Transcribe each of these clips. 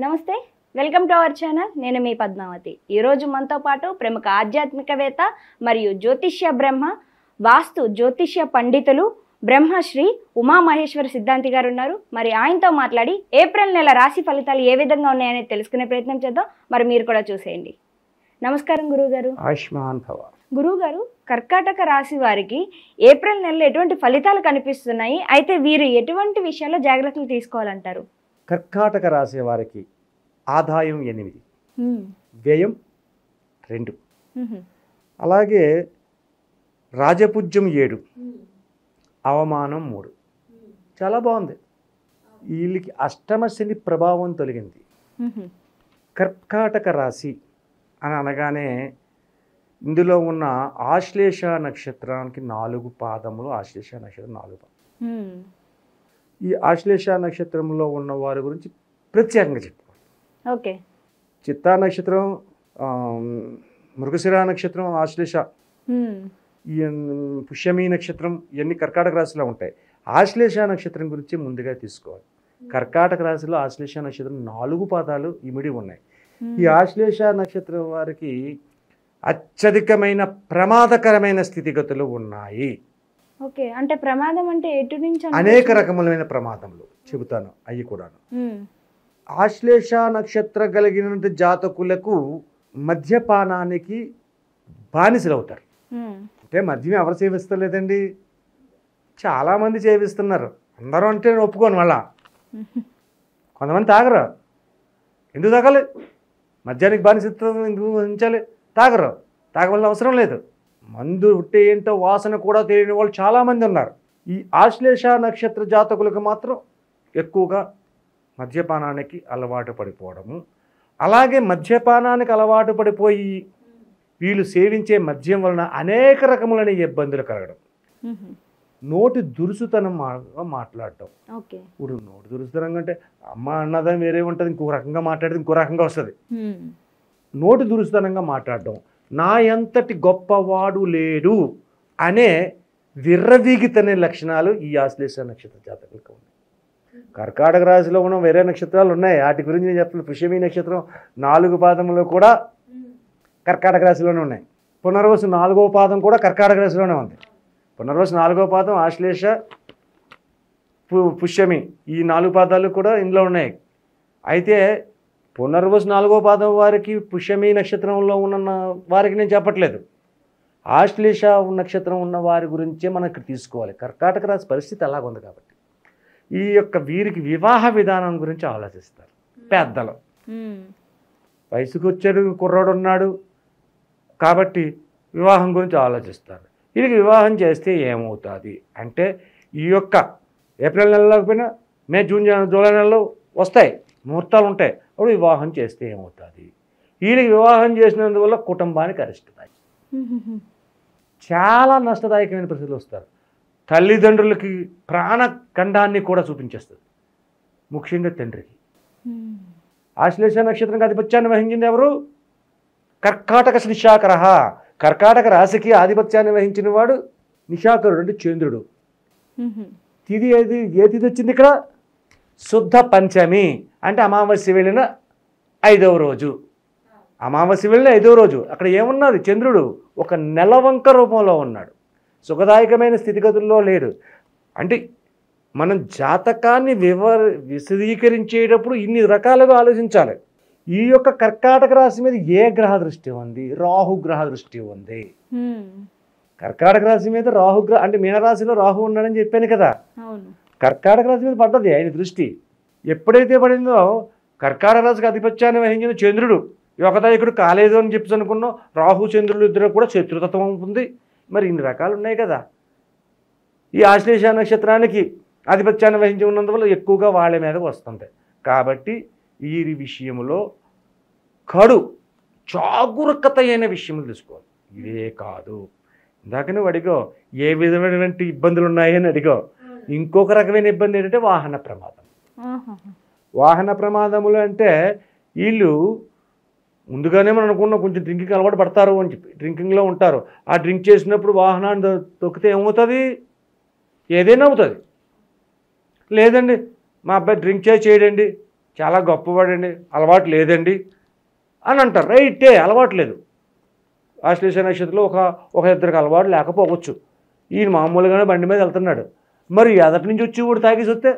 నమస్తే, welcome to our channel. నేను మీ పద్మావతి. ఈరోజు మనతో పాటు ప్రముఖ ఆధ్యాత్మికవేత్త మరియు జ్యోతిష్య బ్రహ్మ వాస్తు జ్యోతిష్య పండితులు బ్రహ్మశ్రీ ఉమామహేశ్వర సిద్ధాంతి గారు ఉన్నారు. మరి ఆయనతో మాట్లాడి ఏప్రిల్ నెల రాశి ఫలితాలు ఏ విధంగా ఉన్నాయని తెలుసుకునే ప్రయత్నం చేద్దాం. మరి మీరు కూడా చూసేయండి. నమస్కారం గురువుగారు. ఆయుష్మాన్ భవ. గురువుగారు, కర్కాటక రాశి వారికి ఏప్రిల్ నెలలో ఎటువంటి ఫలితాలు కనిపిస్తున్నాయి? అయితే వీరు ఎటువంటి విషయాల్లో జాగ్రత్తలు తీసుకోవాలంటారు? కర్కాటక రాశి వారికి ఆదాయం 8, వ్యయం 2, అలాగే రాజపూజ్యం 7, అవమానం 3. చాలా బాగుంది. వీళ్ళకి అష్టమ శని ప్రభావం తొలగింది. కర్కాటక రాశి అని అనగానే ఇందులో ఉన్న ఆశ్లేష నక్షత్రానికి 4 పాదములు. ఆశ్లేష నక్షత్రం 4 పాదములు. ఈ ఆశ్లేష నక్షత్రంలో ఉన్న వారి గురించి ప్రత్యేకంగా చెప్పుకోవాలి. ఓకే. చిత్తా నక్షత్రం, మృగశిర నక్షత్రం, ఆశ్లేష, పుష్యమి నక్షత్రం ఇవన్నీ కర్కాటక రాశిలో ఉంటాయి. ఆశ్లేష నక్షత్రం గురించి ముందుగా తీసుకోవాలి. కర్కాటక రాశిలో ఆశ్లేష నక్షత్రం 4 పాదాలు ఇమిడి ఉన్నాయి. ఈ ఆశ్లేష నక్షత్రం వారికి అత్యధికమైన ప్రమాదకరమైన స్థితిగతులు ఉన్నాయి. ఓకే, అంటే ప్రమాదం అంటే ఎటు నుంచి? అనేక రకములైన ప్రమాదములు చెబుతాను, అవి కూడాను. ఆశ్లేష నక్షత్రం కలిగిన జాతకులకు మద్యపానానికి బానిసలు అవుతారు. అంటే మద్యం ఎవరు సేవిస్తలేదండి, చాలామంది సేవిస్తున్నారు. అందరూ అంటే నేను ఒప్పుకోను. మళ్ళా కొంతమంది తాగరు. ఎందుకు తాగాలి? మద్యానికి బానిసత్వం ఎందుకు ఉంచాలి? తాగరు. తాగవలసిన అవసరం లేదు. మందు ఉంటే ఏంటో వాసన కూడా తెలియని వాళ్ళు చాలామంది ఉన్నారు. ఈ ఆశ్లేష నక్షత్ర జాతకులకు మాత్రం ఎక్కువగా మద్యపానానికి అలవాటు పడిపోవడము, అలాగే మద్యపానానికి అలవాటు పడిపోయి వీళ్ళు సేవించే మద్యం వలన అనేక రకములైన ఇబ్బందులు కలగడం, నోటి దురుసుతనం మాట్లాడటం. ఇప్పుడు నోటి దురుసుతనం అంటే అమ్మ అన్నదని వేరే ఉంటుంది, ఇంకో రకంగా మాట్లాడితే ఇంకో రకంగా వస్తుంది. నోటి దురుసుతనంగా మాట్లాడటం, నా ఎంతటి గొప్పవాడు లేడు అనే విర్రవీగితనే లక్షణాలు ఈ ఆశ్లేష నక్షత్ర జాతకులకు ఉన్నాయి. కర్కాటక రాశిలో ఉన్న వేరే నక్షత్రాలు ఉన్నాయి, వాటి గురించి నేను చెప్తాను. పుష్యమి నక్షత్రం 4 పాదములు కూడా కర్కాటక రాశిలోనే ఉన్నాయి. పునర్వసు 4వ పాదం కూడా కర్కాటక రాశిలోనే ఉంది. పునర్వసు 4వ పాదం, ఆశ్లేష, పుష్యమి ఈ 4 పాదాలు కూడా ఇందులో ఉన్నాయి. అయితే పునర్వసు 4వ పాదం వారికి, పుష్యమి నక్షత్రంలో ఉన్న వారికి నేను చెప్పట్లేదు. ఆశ్లేష నక్షత్రం ఉన్న వారి గురించే మనం ఇక్కడ తీసుకోవాలి. కర్కాటక రాశి పరిస్థితి అలాగుంది కాబట్టి ఈ యొక్క వీరికి వివాహ విధానం గురించి ఆలోచిస్తారు పెద్దలు. వయసుకు వచ్చాడు, కుర్రాడు ఉన్నాడు కాబట్టి వివాహం గురించి ఆలోచిస్తారు. వీరికి వివాహం చేస్తే ఏమవుతుంది అంటే, ఈ యొక్క ఏప్రిల్ నెలలోకపోయినా మే, జూన్, జూలై నెలలో వస్తాయి, ముహూర్తాలు ఉంటాయి. అప్పుడు వివాహం చేస్తే ఏమవుతుంది? వీళ్ళకి వివాహం చేసినందువల్ల కుటుంబానికి అరిష్టదాయి, చాలా నష్టదాయకమైన పరిస్థితులు వస్తారు. తల్లిదండ్రులకి ప్రాణఖండాన్ని కూడా చూపించేస్తుంది, ముఖ్యంగా తండ్రికి. ఆశ్లేష నక్షత్రం ఆధిపత్యాన్ని వహించింది ఎవరు? కర్కాటక నిశాకర. కర్కాటక రాశికి ఆధిపత్యాన్ని వహించిన వాడు నిశాకరుడు, అంటే చంద్రుడు. తిథి ఏది? ఏ తిథి వచ్చింది ఇక్కడ? శుద్ధ పంచమి, అంటే అమావాస్య వెళ్ళిన 5వ రోజు. అమావాస్య వెళ్ళిన 5వ రోజు అక్కడ ఏమున్నది? చంద్రుడు ఒక నెలవంక రూపంలో ఉన్నాడు, సుఖదాయకమైన స్థితిగతుల్లో లేడు. అంటే మనం జాతకాన్ని విశదీకరించేటప్పుడు ఇన్ని రకాలుగా ఆలోచించాలి. ఈ యొక్క కర్కాటక రాశి మీద ఏ గ్రహ దృష్టి ఉంది? రాహు గ్రహ దృష్టి ఉంది. కర్కాటక రాశి మీద అంటే మీనరాశిలో రాహు ఉన్నాడని చెప్పాను కదా. కర్కాటక రాశి మీద పడ్డది ఆయన దృష్టి. ఎప్పుడైతే పడిందో కర్కాటక రాశికి ఆధిపత్యాన్ని వహించిన చంద్రుడు యోగదాయకుడు కాలేదు అని చెప్పి అనుకున్నాం. రాహు చంద్రుడు ఇద్దరు కూడా శత్రుతత్వం ఉంటుంది. మరి ఇన్ని రకాలు ఉన్నాయి కదా. ఈ ఆశ్లేష నక్షత్రానికి ఆధిపత్యాన్ని వహించి ఉన్నందువల్ల ఎక్కువగా వాళ్ళ మీద వస్తుంది. కాబట్టి వీరి విషయంలో జాగరూకత అయిన విషయములు తీసుకోవాలి. ఇదే కాదు, ఇందాక నువ్వు అడిగో ఏ విధమైనటువంటి ఇబ్బందులు ఉన్నాయని అడిగో. ఇంకొక రకమైన ఇబ్బంది ఏంటంటే వాహన ప్రమాదం. వాహన ప్రమాదములు అంటే వీళ్ళు ముందుగానే మనం అనుకున్న కొంచెం డ్రింకింగ్ అలవాటు పడతారు అని చెప్పి డ్రింకింగ్లో ఉంటారు. ఆ డ్రింక్ చేసినప్పుడు వాహనాన్ని తొక్కితే ఏమవుతుంది? ఏదైనా అవుతుంది. లేదండి మా అబ్బాయి డ్రింక్ చేయడండి, చాలా గొప్పవాడండి, అలవాటు లేదండి అని అంటారు. రైటే, అలవాటు లేదు. ఆశ్లేష నక్షత్రంలో ఒక ఇద్దరికి అలవాటు లేకపోవచ్చు. ఈయన మామూలుగానే బండి మీద వెళ్తున్నాడు, మరి ఎదటి నుంచి వచ్చి వాడు తాగేసి వస్తే,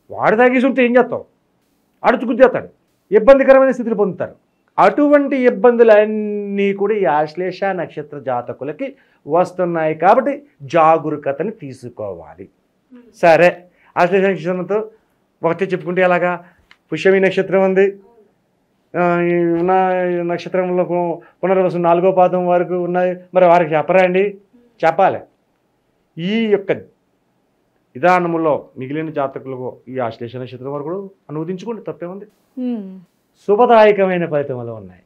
వాడు తాగేసి ఉంటే ఏం చేస్తాం? అడుచుకుద్దేస్తాడు, ఇబ్బందికరమైన స్థితిని పొందుతారు. అటువంటి ఇబ్బందులన్నీ కూడా ఈ ఆశ్లేష నక్షత్ర జాతకులకి వస్తున్నాయి. కాబట్టి జాగరూకతని తీసుకోవాలి. సరే, ఆశ్లేష నక్షత్రంతో ఒకటే చెప్పుకుంటే ఎలాగా? పుష్యమి నక్షత్రం ఉంది, ఉన్న నక్షత్రంలో పునర్వసు 4వ పాదం వరకు ఉన్నాయి. మరి వారికి చెప్పరా అండి? చెప్పాలి. ఈ యొక్క విధానములో మిగిలిన జాతకులకు ఈ ఆశ్లేష నక్షత్రం వరకు కూడా అనువదించుకోండి, తప్పే ఉంది. శుభదాయకమైన ఫలితములు ఉన్నాయి.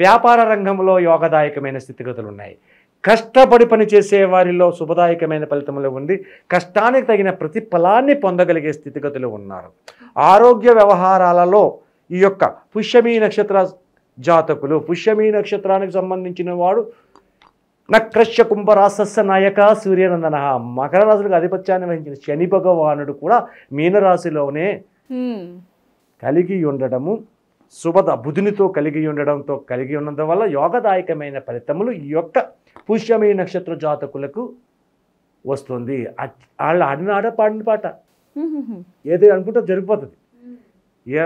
వ్యాపార రంగంలో యోగదాయకమైన స్థితిగతులు ఉన్నాయి. కష్టపడి పనిచేసే వారిలో శుభదాయకమైన ఫలితములు ఉంది. కష్టానికి తగిన ప్రతిఫలాన్ని పొందగలిగే స్థితిగతులు ఉన్నారు. ఆరోగ్య వ్యవహారాలలో ఈ యొక్క పుష్యమి నక్షత్ర జాతకులు, పుష్యమి నక్షత్రానికి సంబంధించిన వాడు నక్రశ్య కుంభరాసస్య నాయక సూర్యనందన, మకర రాశులకు ఆధిపత్యాన్ని వహించిన శని భగవానుడు కూడా మీనరాశిలోనే కలిగి ఉండడము, బుధునితో కలిగి ఉండడంతో కలిగి ఉన్నందు వల్ల యోగదాయకమైన ఫలితములు ఈ యొక్క పుష్యమి నక్షత్ర జాతకులకు వస్తుంది. వాళ్ళు ఆడిన ఆట, పాడిన పాట, ఏదో అనుకుంటే జరిగిపోతుంది.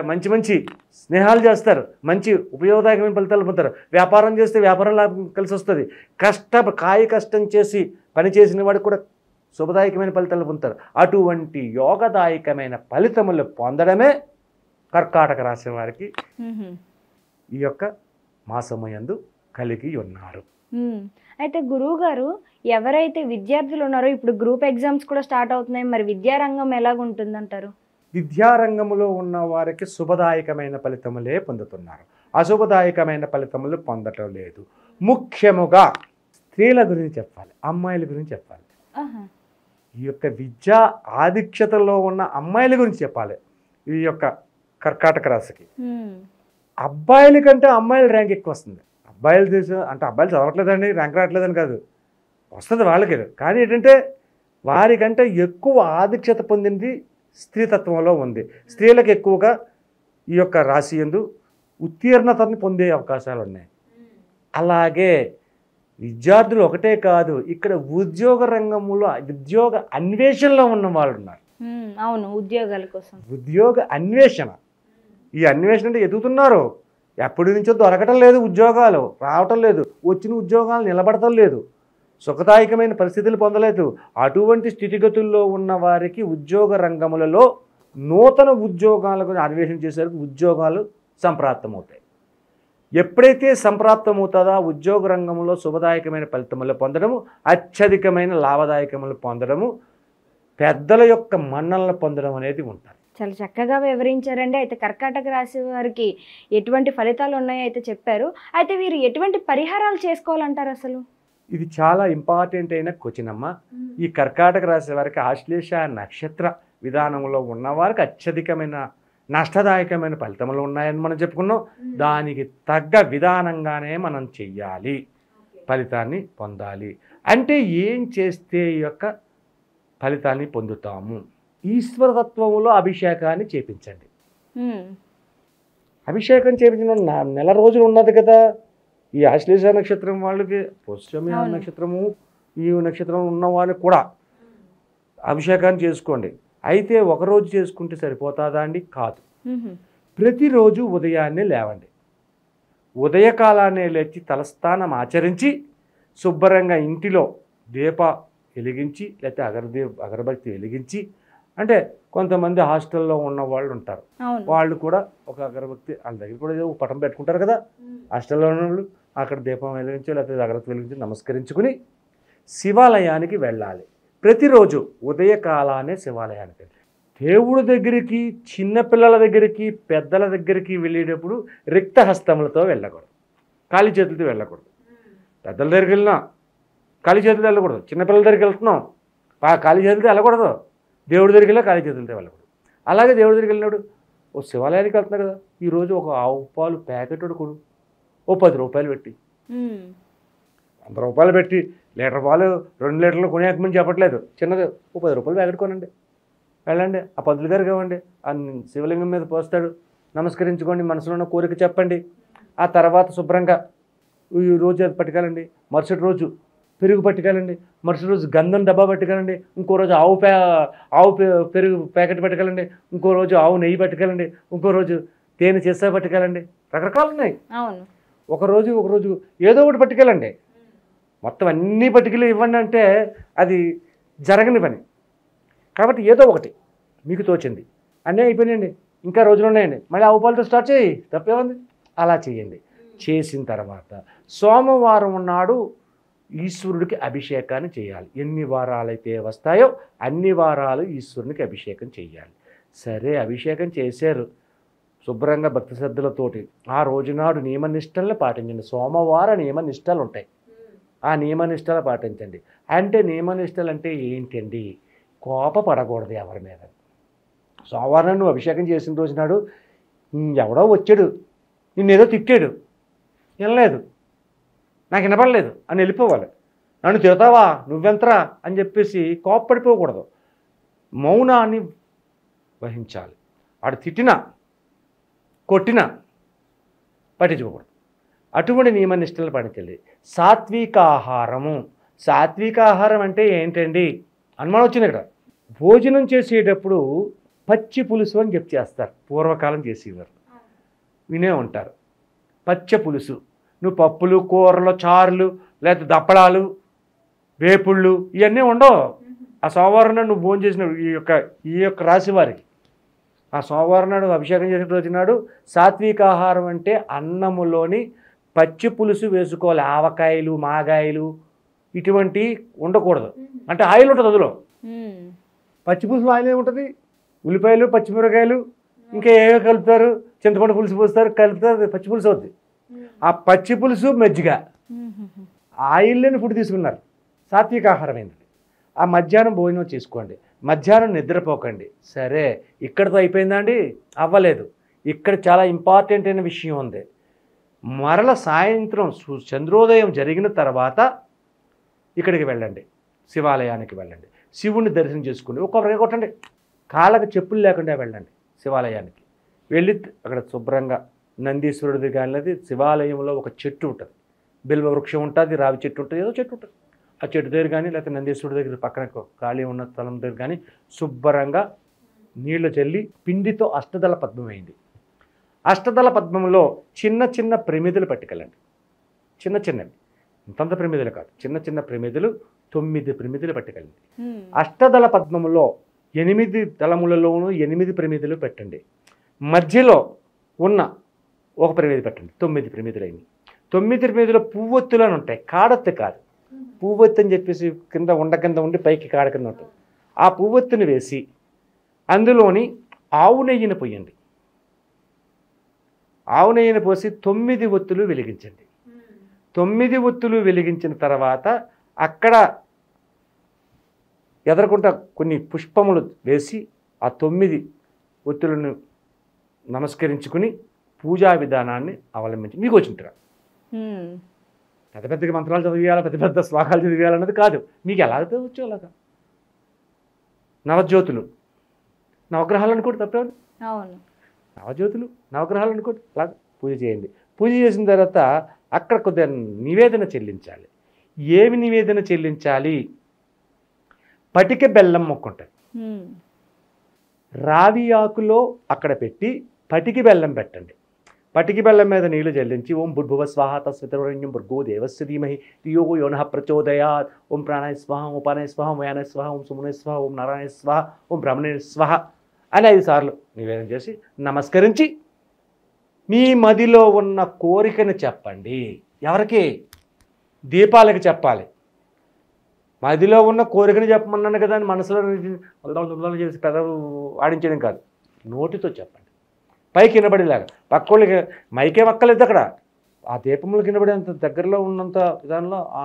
మంచి మంచి స్నేహాలు చేస్తారు, మంచి ఉపయోగదాయకమైన ఫలితాలు పొందుతారు. వ్యాపారం చేస్తే వ్యాపారం లాభం కలిసి వస్తుంది. కష్టం చేసి పని చేసిన వాడికి కూడా శుభదాయకమైన ఫలితాలు పొందుతారు. అటువంటి యోగదాయకమైన ఫలితములు పొందడమే కర్కాటక రాశి వారికి ఈ యొక్క మాసమయందు కలిగి ఉన్నారు. అయితే గురువు గారు, ఎవరైతే విద్యార్థులు ఉన్నారో ఇప్పుడు గ్రూప్ ఎగ్జామ్స్ కూడా స్టార్ట్ అవుతున్నాయి, మరి విద్యారంగం ఎలాగుంటుందంటారు? విద్యారంగంలో ఉన్న వారికి శుభదాయకమైన ఫలితములే పొందుతున్నారు, అశుభదాయకమైన ఫలితములు పొందటం లేదు. ముఖ్యముగా స్త్రీల గురించి చెప్పాలి, అమ్మాయిల గురించి చెప్పాలి. ఈ యొక్క విద్యా ఆధిక్యతలో ఉన్న అమ్మాయిల గురించి చెప్పాలి. ఈ యొక్క కర్కాటక రాశికి అబ్బాయిల కంటే అమ్మాయిల ర్యాంక్ ఎక్కువ వస్తుంది. అబ్బాయిలు అంటే అబ్బాయిలు చదవట్లేదండి, ర్యాంక్ రావట్లేదని కాదు, వస్తుంది వాళ్ళకి. కానీ ఏంటంటే వారికంటే ఎక్కువ ఆధిక్యత పొందింది స్త్రీతత్వంలో ఉంది. స్త్రీలకు ఎక్కువగా ఈ యొక్క రాశి యందు ఉత్తీర్ణతని పొందే అవకాశాలు ఉన్నాయి. అలాగే విద్యార్థులు ఒకటే కాదు, ఇక్కడ ఉద్యోగ రంగంలో ఉద్యోగ అన్వేషణలో ఉన్న వాళ్ళు ఉన్నారు. అవును, ఉద్యోగాల కోసం ఉద్యోగ అన్వేషణ. ఈ అన్వేషణ అంటే ఎదుగుతున్నారు, ఎప్పటి నుంచో దొరకటం లేదు, ఉద్యోగాలు రావటం లేదు, వచ్చిన ఉద్యోగాలు నిలబడటం లేదు, సుఖదాయకమైన పరిస్థితులు పొందలేదు. అటువంటి స్థితిగతుల్లో ఉన్న వారికి ఉద్యోగ రంగములలో నూతన ఉద్యోగాలకు అన్వేషణ చేసేందుకు ఉద్యోగాలు సంప్రాప్తమవుతాయి. ఎప్పుడైతే సంప్రాప్తమవుతుందో ఉద్యోగ రంగంలో శుభదాయకమైన ఫలితములు పొందడము, అత్యధికమైన లాభదాయకములు పొందడము, పెద్దల యొక్క మన్నలను పొందడం అనేది ఉంటుంది. చాలా చక్కగా వివరించారండి. అయితే కర్కాటక రాశి వారికి ఎటువంటి ఫలితాలు ఉన్నాయో అయితే చెప్పారు. అయితే వీరు ఎటువంటి పరిహారాలు చేసుకోవాలంటారు అసలు? ఇది చాలా ఇంపార్టెంట్ అయిన క్వశ్చన్ అమ్మ. ఈ కర్కాటక రాశి వారికి ఆశ్లేష నక్షత్ర విధానంలో ఉన్నవారికి అత్యధికమైన నష్టదాయకమైన ఫలితములు ఉన్నాయని మనం చెప్పుకున్నాం. దానికి తగ్గ విధానంగానే మనం చెయ్యాలి, ఫలితాన్ని పొందాలి. అంటే ఏం చేస్తే ఈ యొక్క ఫలితాన్ని పొందుతాము? ఈశ్వరతత్వంలో అభిషేకాన్ని చేపించండి. అభిషేకం చేపించిన నెల రోజులు ఉన్నది కదా ఈ ఆశ్లేష నక్షత్రం వాళ్ళకి. పుష్యమి నక్షత్రము ఈ నక్షత్రం ఉన్న వాళ్ళకి కూడా అభిషేకాన్ని చేసుకోండి. అయితే ఒకరోజు చేసుకుంటే సరిపోతుందా అండి? కాదు. ప్రతిరోజు ఉదయాన్నే లేవండి, ఉదయకాలాన్నే లేచి తలస్నానం ఆచరించి శుభ్రంగా ఇంటిలో దీప వెలిగించి, లేకపోతే అగరబత్తి వెలిగించి, అంటే కొంతమంది హాస్టల్లో ఉన్న వాళ్ళు ఉంటారు, వాళ్ళు కూడా ఒక అగరబత్తి వాళ్ళ దగ్గర కూడా ఒక పటం పెట్టుకుంటారు కదా హాస్టల్లో ఉన్న వాళ్ళు, అక్కడ దీపం వెలిగించి లేకపోతే అగరబత్తి వెలిగించి నమస్కరించుకుని శివాలయానికి వెళ్ళాలి. ప్రతిరోజు ఉదయకాలానే శివాలయానికి వెళ్ళాలి. దేవుడి దగ్గరికి, చిన్నపిల్లల దగ్గరికి, పెద్దల దగ్గరికి వెళ్ళేటప్పుడు రిక్త హస్తములతో వెళ్ళకూడదు, ఖాళీ చేతులతో వెళ్ళకూడదు. పెద్దల దగ్గరికి వెళ్ళినా ఖాళీ చేతులతో వెళ్ళకూడదు, చిన్నపిల్లల దగ్గరికి వెళ్తున్నాం ఖాళీ చేతులతో వెళ్ళకూడదు, దేవుడి దగ్గరికి వెళ్ళా ఖాళీ చేతులతో వెళ్ళకూడదు. అలాగే దేవుడి దగ్గరికి వెళ్ళినాడు ఓ శివాలయానికి వెళ్తున్నా కదా, ఈరోజు ఒక ఆవు పాలు ప్యాకెట్ కొడు, ఓ 10 రూపాయలు పెట్టి, 100 రూపాయలు పెట్టి లీటర్ పాలు 2 లీటర్లు కొనేకమని చెప్పట్లేదు, చిన్నది ఓ 10 రూపాయలు ప్యాకెట్ కొనండి, వెళ్ళండి, ఆ పంతులు గారు కావండి, ఆ శివలింగం మీద పోస్తాడు, నమస్కరించుకోండి, మనసులో ఉన్న కోరిక చెప్పండి. ఆ తర్వాత శుభ్రంగా ఈ రోజు అది పట్టుకెళ్ళండి, మరుసటి రోజు పెరుగు పట్టుకెళ్ళండి, మరుసటి రోజు గంధం డబ్బా పట్టుకెళ్ళండి, ఇంకో రోజు పెరుగు ప్యాకెట్ పట్టుకెళ్ళండి, ఇంకో రోజు ఆవు నెయ్యి పట్టుకెళ్ళండి, ఇంకో రోజు తేనె చేసా పట్టుకెళ్ళండి. రకరకాలు ఉన్నాయి. అవును. ఒకరోజు ఏదో ఒకటి పట్టుకెళ్ళండి. మొత్తం అన్నీ పట్టుకెళ్ళి ఇవ్వండి అంటే అది జరగని పని. కాబట్టి ఏదో ఒకటి మీకు తోచింది. అన్నీ అయిపోయినాయండి, ఇంకా రోజులు ఉన్నాయండి, మళ్ళీ ఆవు పాలతో స్టార్ట్ చేయి, తప్పేముంది, అలా చేయండి. చేసిన తర్వాత సోమవారం నాడు ఈశ్వరుడికి అభిషేకాన్ని చేయాలి. ఎన్ని వారాలైతే వస్తాయో అన్ని వారాలు ఈశ్వరునికి అభిషేకం చేయాలి. సరే, అభిషేకం చేశారు శుభ్రంగా భక్తి శ్రద్ధలతోటి. ఆ రోజునాడు నియమనిష్టలను పాటించండి. సోమవార నియమనిష్టలు ఉంటాయి, ఆ నియమనిష్టలు పాటించండి. అంటే నియమనిష్టలు అంటే ఏంటండి? కోపపడకూడదు ఎవరి మీద. సోమవారం నువ్వు అభిషేకం చేసిన రోజునాడు ఎవడో వచ్చాడు, నిన్నేదో తిట్టాడు, వినలేదు, నాకు వినపడలేదు అని వెళ్ళిపోవాలి. నన్ను తిడతావా, నువ్వెంతరా అని చెప్పేసి కోపపడిపోకూడదు. మౌనాన్ని వహించాలి. వాడు తిట్టినా కొట్టినా పట్టించుకోకూడదు. అటువంటి నియమనిష్టలు పాటించాలి. సాత్విక ఆహారం అంటే ఏంటండి అనుమానం వచ్చింది ఇక్కడ. భోజనం చేసేటప్పుడు పచ్చి పులుసు అని చెప్పి చేస్తారు, పూర్వకాలం చేసేవారు, వినే ఉంటారు. పచ్చ పులుసు, నువ్వు పప్పులు, కూరలు, చారులు, లేదా దప్పడాలు, వేపుళ్ళు ఇవన్నీ ఉండవు. ఆ సోమవారం నాడు నువ్వు భోజనం చేసిన ఈ యొక్క రాశి వారికి ఆ సోమవారం నాడు అభిషేకం చేసిన రోజు నాడు సాత్విక ఆహారం అంటే అన్నములోని పచ్చి పులుసు వేసుకోవాలి. ఆవకాయలు, మాగాయలు ఇటువంటి ఉండకూడదు. అంటే ఆయిల్ ఉంటుంది అందులో. పచ్చి పులుసులో ఆయిల్ ఏముంటుంది? ఉల్లిపాయలు, పచ్చిమిరకాయలు, ఇంకా ఏవో కలుపుతారు, చింతపండు పులుసు పోస్తారు, కలుపుతారు, పచ్చి పులుసు అవుద్ది. ఆ పచ్చి పులుసు మజ్జిగ ఆయిల్ లేని ఫుడ్ తీసుకున్నారు, సాత్విక ఆహారం ఏంటండి. ఆ మధ్యాహ్నం భోజనం చేసుకోండి, మధ్యాహ్నం నిద్రపోకండి. సరే, ఇక్కడితో అయిపోయిందా అండి? అవ్వలేదు. ఇక్కడ చాలా ఇంపార్టెంట్ అయిన విషయం ఉంది. మరల సాయంత్రం చంద్రోదయం జరిగిన తర్వాత ఇక్కడికి వెళ్ళండి, శివాలయానికి వెళ్ళండి, శివుణ్ణి దర్శనం చేసుకోండి. ఒక్కొక్కరికి కొట్టండి, కాళ్ళకి చెప్పులు లేకుండా వెళ్ళండి శివాలయానికి. వెళ్ళి అక్కడ శుభ్రంగా నందీశ్వరుడిది కానీ శివాలయంలో ఒక చెట్టు ఉంటుంది, బిల్వ వృక్షం ఉంటుంది, రావి చెట్టు ఉంటుంది, ఏదో చెట్టు ఉంటుంది. ఆ చెట్టు దగ్గర కానీ లేకపోతే నందీశ్వరుడి దగ్గర పక్కన ఖాళీ ఉన్న స్థలం దగ్గర కానీ శుభ్రంగా నీళ్లు చల్లి పిండితో అష్టదళ పద్మం వేయండి. అష్టదళ పద్మంలో చిన్న చిన్న ప్రమిదలు పట్టుకెళ్ళండి, చిన్న చిన్నవి, ఇంతంత ప్రమిదలు కాదు, చిన్న చిన్న ప్రమిదలు 9 ప్రమిదలు పట్టుకెళ్ళండి. అష్టదళ పద్మంలో 8 దళములలోనూ 8 ప్రమిదలు పెట్టండి. మధ్యలో ఉన్న ఒక ప్రమిది పెట్టండి, 9 ప్రమిదలు అయినాయి. 9 ప్రమిదలు పువ్వొత్తులు అని ఉంటాయి, కాడొత్తు కాదు, పువ్వొత్తు అని చెప్పేసి కింద ఉండి పైకి కాడ కింద ఉంటుంది. ఆ పువ్వొత్తుని వేసి అందులోని ఆవు నెయ్యిని పోయండి. ఆవు నెయ్యిని పోసి 9 ఒత్తులు వెలిగించండి. 9 ఒత్తులు వెలిగించిన తర్వాత అక్కడ ఎదరకుండా కొన్ని పుష్పములు వేసి ఆ 9 ఒత్తులను నమస్కరించుకుని పూజా విధానాన్ని అవలంబించి మీకు వచ్చింటారు. పెద్ద పెద్ద మంత్రాలు చదివేయాలి, పెద్ద పెద్ద శ్లోకాలు చదివేయాలన్నది కాదు, మీకు ఎలా వచ్చు అలాగా. నవజ్యోతులు, నవగ్రహాలు అనుకోండి, తప్పేవాడు. నవజ్యోతులు, నవగ్రహాలు అనుకోండి, అలాగా పూజ చేయండి. పూజ చేసిన తర్వాత అక్కడ కొద్దిగా నివేదన చెల్లించాలి. ఏమి నివేదన చెల్లించాలి? పటిక బెల్లం మొక్క ఉంటుంది, రావి ఆకులో అక్కడ పెట్టి పటికి బెల్లం పెట్టండి. పటికి బెల్లం మీద నీళ్లు చెల్లించి ఓం భూర్భువ స్వాహ తస్వితరుణ్యం భర్గో దేవస్య ధీమహి ధియో యోనః ప్రచోదయాత్, ఓం ప్రాణాయ స్వాహ, ఓం ఉపానాయ స్వాహ, ఓం యానాయ స్వాహ, ఓం సుమనాయ స్వాహ, ఓం నారాయణ స్వాహ, ఓం బ్రహ్మణ్య స్వాహ అని 5 సార్లు నివేదన చేసి నమస్కరించి మీ మదిలో ఉన్న కోరికను చెప్పండి. ఎవరికి? దీపాలకి చెప్పాలి. మదిలో ఉన్న కోరికను చెప్పమన్నాను కదా అని మనసులో చేసి పెదవు ఆడించడం కాదు, నోటితో చెప్పండి, పైకి వినబడేలాగా. పక్కోళ్ళకి మైకేం అక్కలేదు అక్కడ, ఆ దీపములు వినబడేంత దగ్గరలో ఉన్నంత విధానంలో ఆ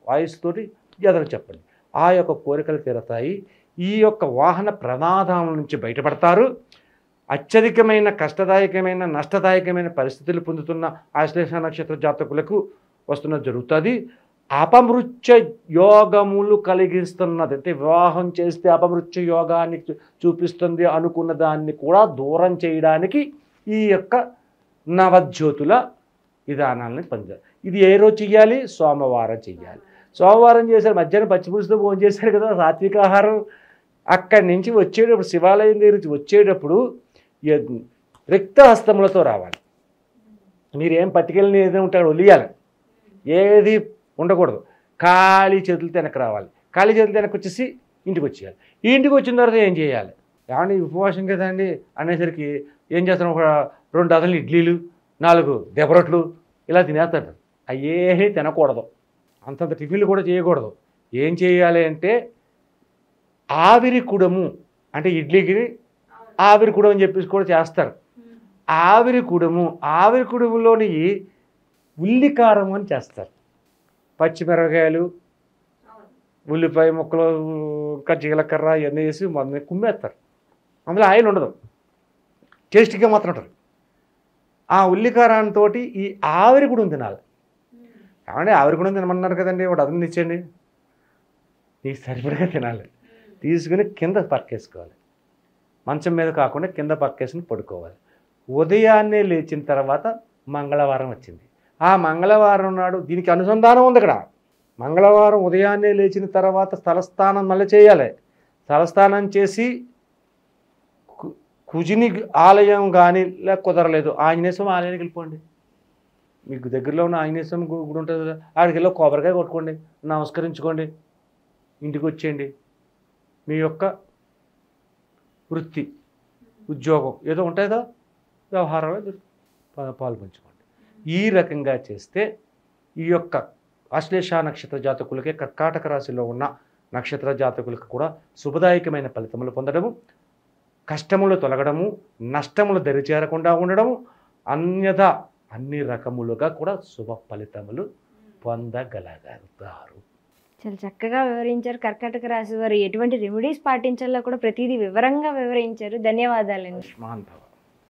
వాయిస్ తోటి ఎదురు చెప్పండి. ఆ యొక్క కోరికలు తీరతాయి. ఈ యొక్క వాహన ప్రమాదం నుంచి బయటపడతారు. అత్యధికమైన కష్టదాయకమైన నష్టదాయకమైన పరిస్థితులు పొందుతున్న ఆశ్లేష నక్షత్ర జాతకులకు వస్తున్న జరుగుతుంది. అపమృత్య యోగములు కలిగిస్తున్నది. అంటే వివాహం చేస్తే అపమృత్య యోగాన్ని చూపిస్తుంది అనుకున్న దాన్ని కూడా దూరం చేయడానికి ఈ యొక్క నవజ్యోతుల విధానాలను పొందారు. ఇది ఏ రోజు చెయ్యాలి? సోమవారం చెయ్యాలి. సోమవారం చేశారు, మధ్యాహ్నం పచ్చిపులుసుతో భోజనం చేశారు కదా, సాత్విక ఆహారం. అక్కడి నుంచి వచ్చేటప్పుడు, శివాలయం దగ్గర నుంచి వచ్చేటప్పుడు రిక్త హస్తములతో రావాలి. మీరేం పట్టుకెళ్ళి ఏదో ఉంటాడు వదిలేయాలి, ఏది ఉండకూడదు. ఖాళీ చేతులతో వెనక్కి రావాలి. ఖాళీ చేతులతో వెనక్కి వచ్చేసి ఇంటికి వచ్చేయాలి. ఈ ఇంటికి వచ్చిన తర్వాత ఏం చేయాలి? ఏమండి ఉపవాసం కదండి అనేసరికి ఏం చేస్తాను, ఒక 2 డజన్లు ఇడ్లీలు, 4 దెబ్బరొట్లు ఇలా తినేస్తాడు. అయ్యేమీ తినకూడదు, అంతంత టిఫిన్లు కూడా చేయకూడదు. ఏం చేయాలి అంటే ఆవిరి కుడము, అంటే ఇడ్లీకి ఆవిరి కుడం అని చెప్పేసి కూడా చేస్తారు. ఆవిరి కుడములోని ఉల్లికారం అని చేస్తారు. పచ్చిమిరపకాయలు, ఉల్లిపాయ ముక్కలు, ఇంకా జీలకర్ర ఇవన్నీ వేసి మొన్న కుమ్మేస్తారు. అందులో ఆయిల్ ఉండదు, టేస్టీగా మాత్రం ఉంటుంది. ఆ ఉల్లికారంతో ఈ ఆవిరి కుడం తినాలి. ఏమంటే ఆవిరి కుడం తినమన్నారు కదండి, ఒకటి అదనం ఇచ్చండి, నీకు సరిపడగా తినాలి. తీసుకుని కింద పక్కేసుకోవాలి, మంచం మీద కాకుండా కింద పక్కేసుకుని పడుకోవాలి. ఉదయాన్నే లేచిన తర్వాత మంగళవారం వచ్చింది. ఆ మంగళవారం నాడు దీనికి అనుసంధానం ఉంది ఇక్కడ. మంగళవారం ఉదయాన్నే లేచిన తర్వాత స్థలస్థానం మళ్ళీ చేయాలి. స్థలస్థానం చేసి కుజిని ఆలయం కానీ లేక కుదరలేదు ఆంజనేయ స్వామి ఆలయానికి వెళ్ళిపోండి. మీకు దగ్గరలో ఉన్న ఆంజనేయ స్వామి గుడి ఉంటుంది కదా, ఆడికి వెళ్ళి కొబ్బరికాయ కొట్టుకోండి, నమస్కరించుకోండి, ఇంటికి వచ్చేయండి. మీ యొక్క వృత్తి ఉద్యోగం ఏదో ఉంటాయి కదా, వ్యవహారాలు పాల్పంచుకోండి. ఈ రకంగా చేస్తే ఈ యొక్క ఆశ్లేష నక్షత్ర జాతకులకే, కర్కాటక రాశిలో ఉన్న నక్షత్ర జాతకులకు కూడా శుభదాయకమైన ఫలితములు పొందడము, కష్టములు తొలగడము, నష్టములు దరిచేరకుండా ఉండడము, అన్యథా అన్ని రకములుగా కూడా శుభ ఫలితములు పొందగలుగుతారు. చాలా చక్కగా వివరించారు. కర్కాటక రాశి వారు ఎటువంటి రెమెడీస్ పాటించాలో కూడా ప్రతిదీ వివరంగా వివరించారు. ధన్యవాదాలండి. ఆయుష్మాన్ భవ.